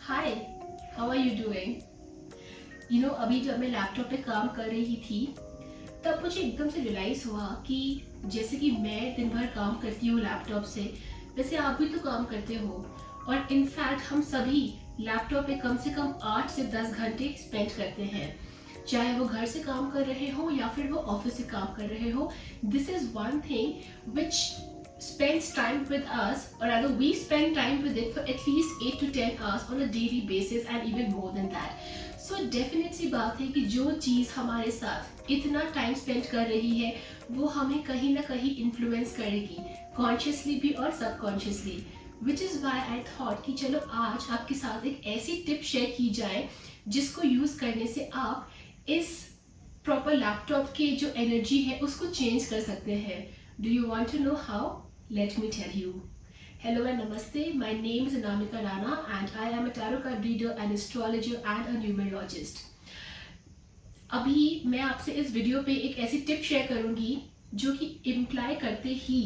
Hi, how are you doing? अभी जब मैं लैपटॉप पे काम कर रही थी तब मुझे एकदम से रियलाइज हुआ कि जैसे कि मैं दिन भर काम करती हूँ लैपटॉप से, वैसे आप भी तो काम करते हो। और इनफैक्ट हम सभी लैपटॉप पे कम से कम 8 से 10 घंटे स्पेंड करते हैं, चाहे वो घर से काम कर रहे हो या फिर वो ऑफिस से काम कर रहे हो। This is one thing which spends time with us, or rather we spend time with it for at least 8 to 10 hours on a daily basis and even more than that. So definite सी बात है कि जो चीज़ हमारे साथ इतना time spend कर रही है वो हमें कहीं ना कहीं इन्फ्लुएंस करेगी, कॉन्शियसली भी और subconsciously. Which is why I thought कि चलो आज आपके साथ एक ऐसी टिप शेयर की जाए जिसको यूज़ करने से आप इस प्रॉपर लैपटॉप की जो एनर्जी है उसको चेंज कर सकते हैं। Do you want to know how? Let me tell you. Hello and namaste. My name is Anamika Rana and I am a tarot card reader, an astrologer and a numerologist. अभी मैं आपसे इस video पे एक ऐसी tip share करूंगी जो कि इम्प्लाई करते ही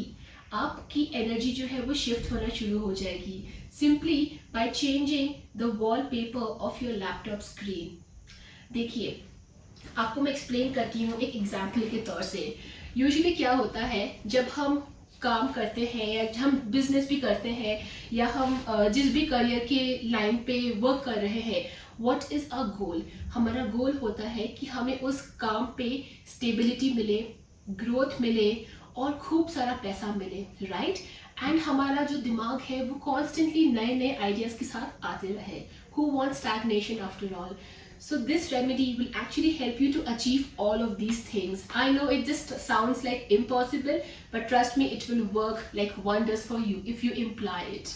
आपकी एनर्जी जो है वो शिफ्ट होना शुरू हो जाएगी, simply by changing the wallpaper of your laptop screen. देखिए, आपको मैं एक्सप्लेन करती हूँ एक एग्जाम्पल के तौर से। यूजुअली क्या होता है जब हम काम करते हैं या हम बिजनेस भी करते हैं या हम जिस भी करियर के लाइन पे वर्क कर रहे हैं, व्हाट इज अ गोल? हमारा गोल होता है कि हमें उस काम पे स्टेबिलिटी मिले, ग्रोथ मिले और खूब सारा पैसा मिले, राइट? एंड हमारा जो दिमाग है वो कॉन्स्टेंटली नए नए आइडियाज के साथ आते रहे। Who wants stagnation after all? So this remedy will actually help you to achieve all of these things. I know it just sounds like impossible, but trust me, it will work like wonders for you if you imply it.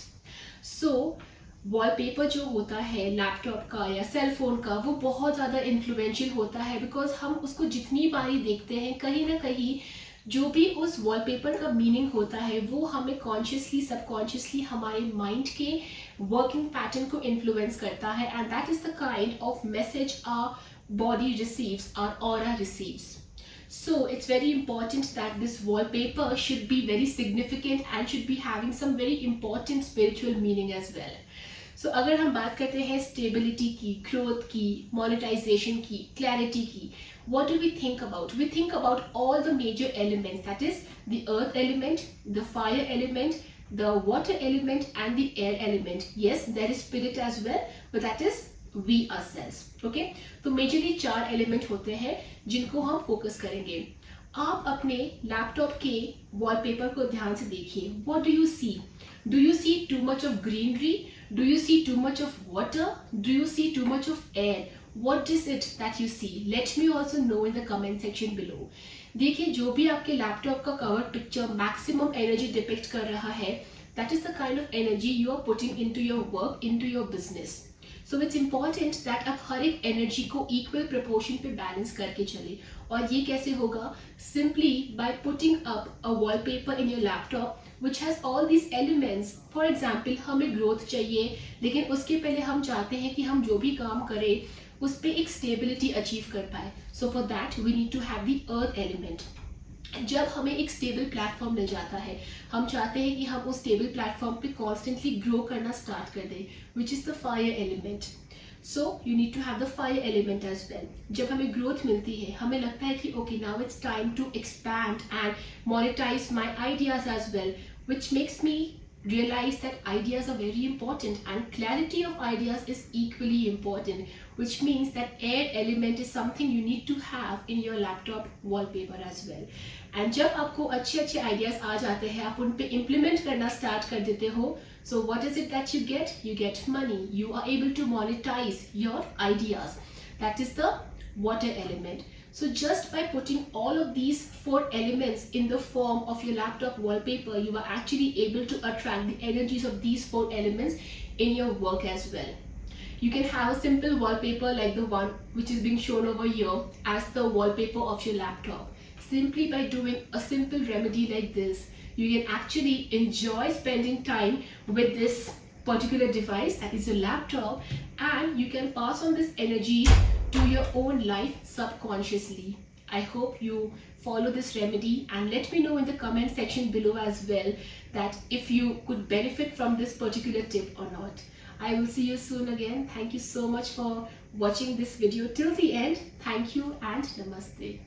So wallpaper जो होता है laptop का या cell phone का वो बहुत ज़्यादा influential होता है, बिकॉज हम उसको जितनी बारी देखते हैं कहीं ना कहीं जो भी उस वॉलपेपर का मीनिंग होता है वो हमें कॉन्शियसली सबकॉन्शियसली हमारे माइंड के वर्किंग पैटर्न को इन्फ्लुएंस करता है, and that is the kind of message our body receives, our aura receives. So it's very important that this wallpaper should be very significant and should be having some very important spiritual meaning as well. So अगर हम बात करते हैं stability की, growth की, monetization की, clarity की, what do we think about? We think about all the major elements, that is the earth element, the fire element, the water element and the air element. Yes, there is spirit as well, but that is we ourselves. Okay, तो majorly 4 element होते हैं जिनको हम focus करेंगे। आप अपने laptop के wallpaper को ध्यान से देखिए। What do you see? Do you see too much of greenery? Do you see too much of water? Do you see too much of air? What is it that you see? Let me also know in the comment section below. देखिए, जो भी आपके laptop का cover picture maximum energy depict कर रहा है, that is the kind of energy you are putting into your work, into your business. So it's important that आप हर एक एनर्जी को इक्वल प्रोपोर्शन पे बैलेंस करके चले। और ये कैसे होगा? Simply by putting up a wallpaper in your laptop which has all these elements. For example, हमें ग्रोथ चाहिए, लेकिन उसके पहले हम चाहते हैं कि हम जो भी काम करें उस पर एक स्टेबिलिटी अचीव कर पाए। So for that we need to have the earth element. जब हमें एक स्टेबल प्लेटफॉर्म मिल जाता है, हम चाहते हैं कि हम उस स्टेबल प्लेटफॉर्म पे कॉन्स्टेंटली ग्रो करना स्टार्ट कर दें, which is the fire element. So you need to have the fire element as well. जब हमें ग्रोथ मिलती है, हमें लगता है कि okay, now it's time to expand and monetize my ideas as well, which makes me realize that ideas are very important and clarity of ideas is equally important, which means that air element is something you need to have in your laptop wallpaper as well. And जब आपको अच्छे अच्छे ideas आ जाते हैं, आप उन पे implement करना start कर देते हो, so what is it that you get? You get money. You are able to monetize your ideas. That is the water element. So just by putting all of these 4 elements in the form of your laptop wallpaper, you are actually able to attract the energies of these 4 elements in your work as well. You can have a simple wallpaper like the one which is being shown over here as the wallpaper of your laptop. Simply by doing a simple remedy like this, you can actually enjoy spending time with this particular device, that is your laptop, and you can pass on this energy to your own life subconsciously. I hope you follow this remedy and let me know in the comment section below as well that if you could benefit from this particular tip or not. I will see you soon again. Thank you so much for watching this video till the end. Thank you and namaste.